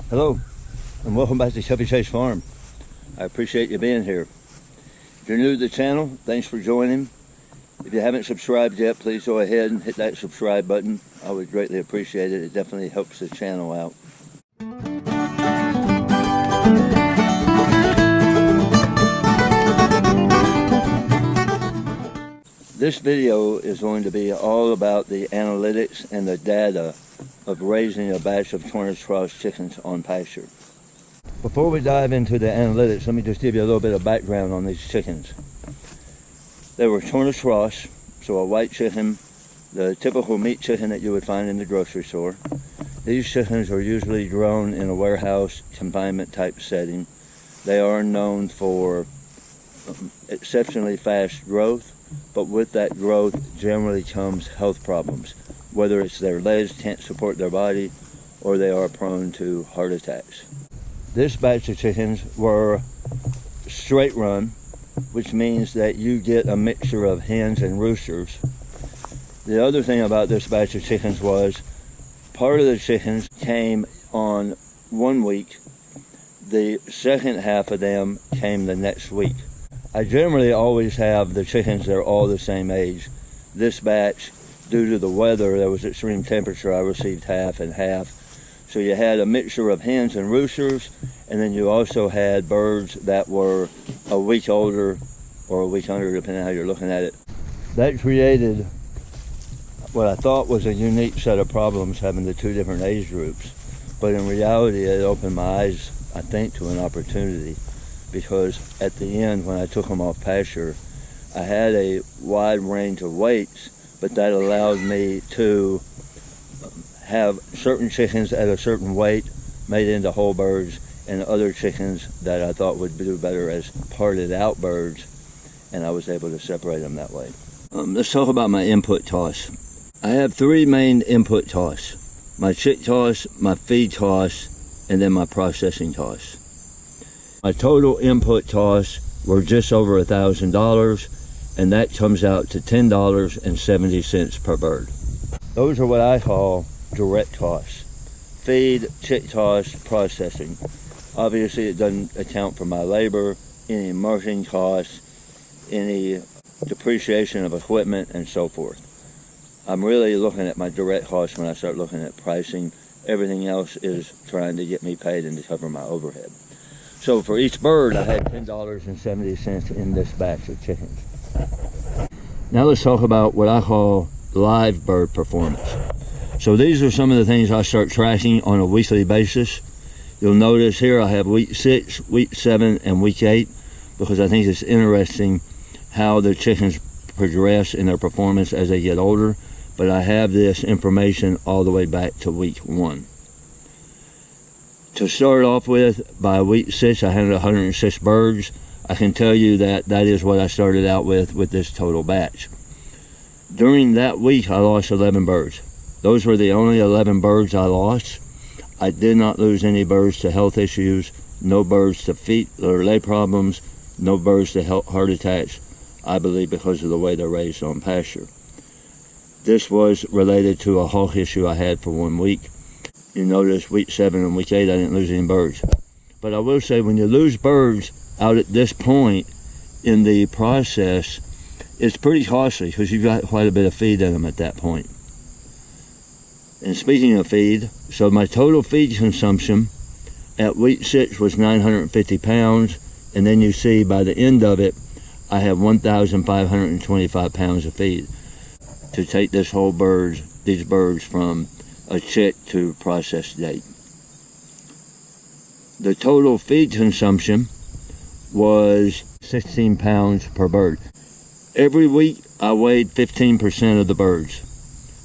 Hello, and welcome back to Chevy Chase Farm. I appreciate you being here. If you're new to the channel, thanks for joining. If you haven't subscribed yet, please go ahead and hit that subscribe button. I would greatly appreciate it. It definitely helps the channel out. This video is going to be all about the analytics and the data of raising a batch of Cornish Cross chickens on pasture. Before we dive into the analytics, let me just give you a little bit of background on these chickens. They were Cornish Cross, so a white chicken, the typical meat chicken that you would find in the grocery store. These chickens are usually grown in a warehouse confinement type setting. They are known for exceptionally fast growth, but with that growth generally comes health problems, whether it's their legs can't support their body or they are prone to heart attacks. This batch of chickens were straight run, which means that you get a mixture of hens and roosters. The other thing about this batch of chickens was part of the chickens came on 1 week. The second half of them came the next week. I generally always have the chickens that are all the same age. This batch, due to the weather, there was extreme temperature, I received half and half. So you had a mixture of hens and roosters, and then you also had birds that were a week older or a week under, depending on how you're looking at it. That created what I thought was a unique set of problems, having the two different age groups. But in reality, it opened my eyes, I think, to an opportunity. Because at the end, when I took them off pasture, I had a wide range of weights, but that allowed me to have certain chickens at a certain weight made into whole birds, and other chickens that I thought would do better as parted out birds, and I was able to separate them that way. Let's talk about my input toss. I have three main input toss: my chick toss, my feed toss, and then my processing toss. My total input toss were just over $1,000, and that comes out to $10.70 per bird. Those are what I call direct toss: feed, chick toss, processing. Obviously it doesn't account for my labor, any marketing costs, any depreciation of equipment, and so forth. I'm really looking at my direct costs when I start looking at pricing. Everything else is trying to get me paid and to cover my overhead. So for each bird, I had $10.70 in this batch of chickens. Now let's talk about what I call live bird performance. So these are some of the things I start tracking on a weekly basis. You'll notice here I have week 6, week 7, and week 8, because I think it's interesting how the chickens progress in their performance as they get older. But I have this information all the way back to week 1. To start off with, by week 6, I had 106 birds. I can tell you that that is what I started out with this total batch. During that week, I lost 11 birds. Those were the only 11 birds I lost. I did not lose any birds to health issues, no birds to feet or leg problems, no birds to heart attacks, I believe because of the way they're raised on pasture. This was related to a hawk issue I had for 1 week. You notice week 7 and week 8 I didn't lose any birds. But I will say, when you lose birds out at this point in the process, it's pretty costly because you've got quite a bit of feed in them at that point. And speaking of feed, so my total feed consumption at week 6 was 950 pounds, and then you see by the end of it I have 1,525 pounds of feed to take these birds from a chick to processed date. The total feed consumption was 16 pounds per bird. Every week I weighed 15% of the birds.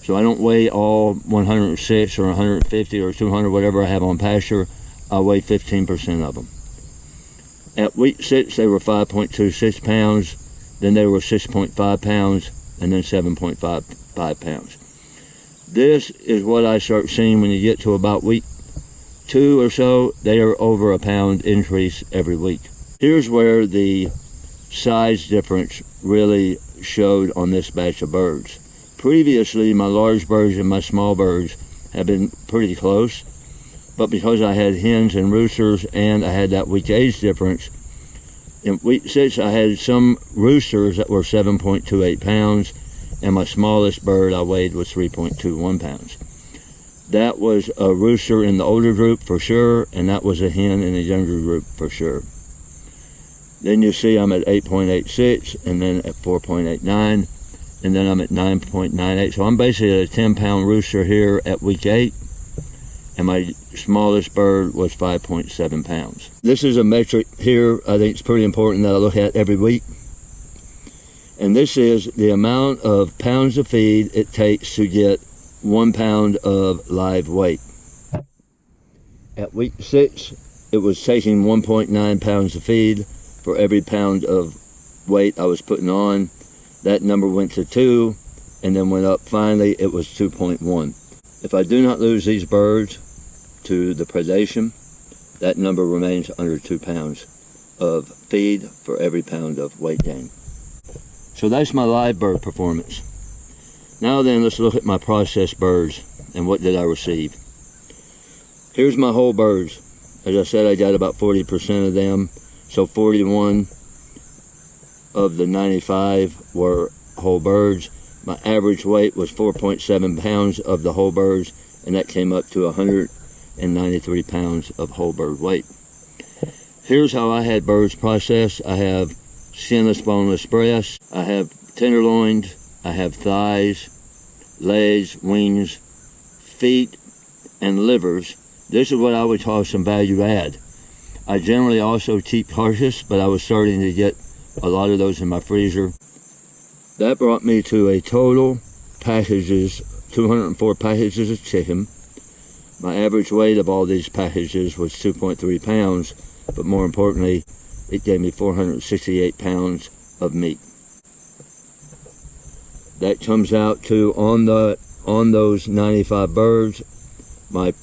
So I don't weigh all 106 or 150 or 200, whatever I have on pasture. I weigh 15% of them. At week 6 they were 5.26 pounds, then they were 6.5 pounds, and then 7.5 pounds. This is what I start seeing when you get to about week 2 or so. They are over a pound increase every week. Here's where the size difference really showed on this batch of birds. Previously, my large birds and my small birds have been pretty close, but because I had hens and roosters and I had that week age difference, in week 6 I had some roosters that were 7.28 pounds, and my smallest bird I weighed was 3.21 pounds. That was a rooster in the older group for sure, and that was a hen in the younger group for sure. Then you see I'm at 8.86, and then at 4.89, and then I'm at 9.98. So I'm basically at a 10-pound rooster here at week 8, and my smallest bird was 5.7 pounds. This is a metric here I think it's pretty important that I look at every week. And this is the amount of pounds of feed it takes to get 1 pound of live weight. At week 6, it was taking 1.9 pounds of feed for every pound of weight I was putting on. That number went to 2, and then went up. Finally, it was 2.1. If I do not lose these birds to the predation, that number remains under 2 pounds of feed for every pound of weight gain. So that's my live bird performance. Now then, let's look at my processed birds and what did I receive. Here's my whole birds. As I said, I got about 40% of them, so 41 of the 95 were whole birds. My average weight was 4.7 pounds of the whole birds, and that came up to 193 pounds of whole bird weight. Here's how I had birds processed. I have skinless, boneless breasts, I have tenderloins, I have thighs, legs, wings, feet, and livers. This is what I would call some value add. I generally also keep carcass, but I was starting to get a lot of those in my freezer. That brought me to a total packages, 204 packages of chicken. My average weight of all these packages was 2.3 pounds, but more importantly, it gave me 468 pounds of meat. That comes out to, on those 95 birds, my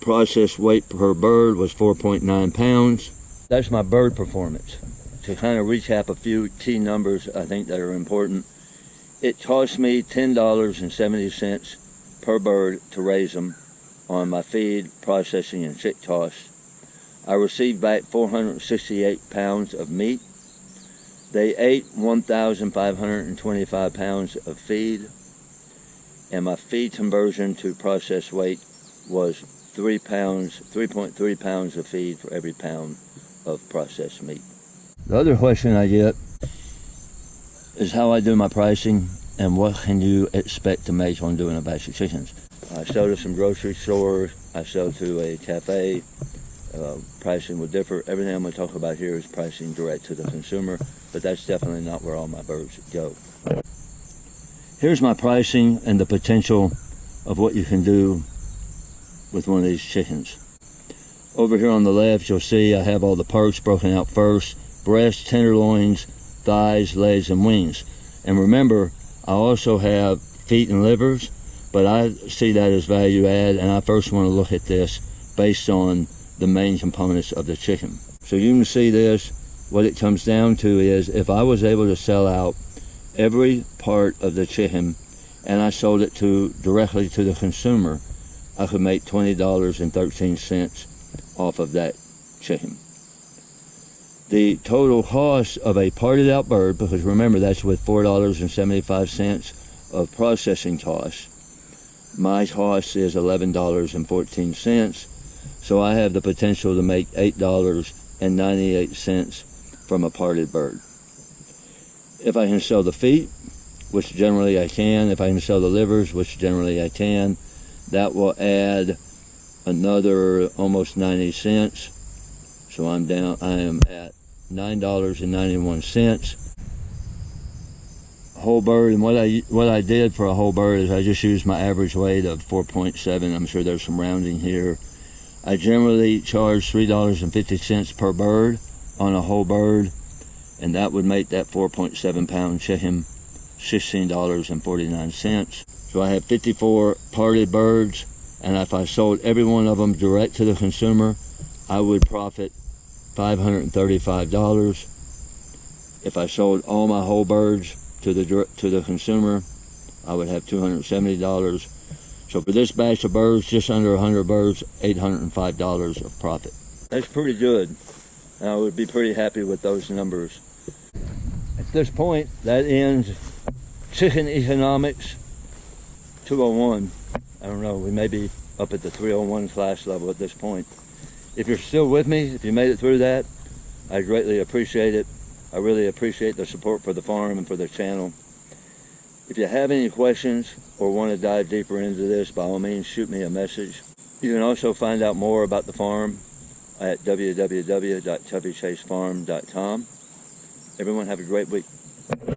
processed weight per bird was 4.9 pounds. That's my bird performance. To kind of recap a few key numbers I think that are important. It cost me $10.70 per bird to raise them on my feed, processing, and chick costs. I received back 468 pounds of meat. They ate 1,525 pounds of feed, and my feed conversion to processed weight was 3.3 pounds of feed for every pound of processed meat. The other question I get is how I do my pricing and what can you expect to make on doing a batch of chickens. I sell to some grocery stores, I sell to a cafe. Pricing will differ. Everything I'm going to talk about here is pricing direct to the consumer, but that's definitely not where all my birds go. Here's my pricing and the potential of what you can do with one of these chickens. Over here on the left, you'll see I have all the parts broken out first: breast, tenderloins, thighs, legs, and wings. And remember, I also have feet and livers, but I see that as value add, and I first want to look at this based on the main components of the chicken. So you can see this. What it comes down to is if I was able to sell out every part of the chicken and I sold it directly to the consumer, I could make $20.13 off of that chicken. The total cost of a parted out bird, because remember that's with $4.75 of processing costs, my cost is $11.14. So I have the potential to make $8.98 from a parted bird. If I can sell the feet, which generally I can, if I can sell the livers, which generally I can, that will add another almost 90 cents. So I am at $9.91. Whole bird, and what I did for a whole bird is I just used my average weight of 4.7. I'm sure there's some rounding here. I generally charge $3.50 per bird on a whole bird, and that would make that 4.7 pound chicken $16.49. So I have 54 parted birds, and if I sold every one of them direct to the consumer, I would profit $535. If I sold all my whole birds to the consumer, I would have $270. So for this batch of birds, just under 100 birds, $805 of profit. That's pretty good. I would be pretty happy with those numbers. At this point, that ends Chicken Economics 201. I don't know, we may be up at the 301 class level at this point. If you're still with me, if you made it through that, I greatly appreciate it. I really appreciate the support for the farm and for the channel. If you have any questions or want to dive deeper into this, by all means, shoot me a message. You can also find out more about the farm at www.chubbychasefarm.com. Everyone have a great week.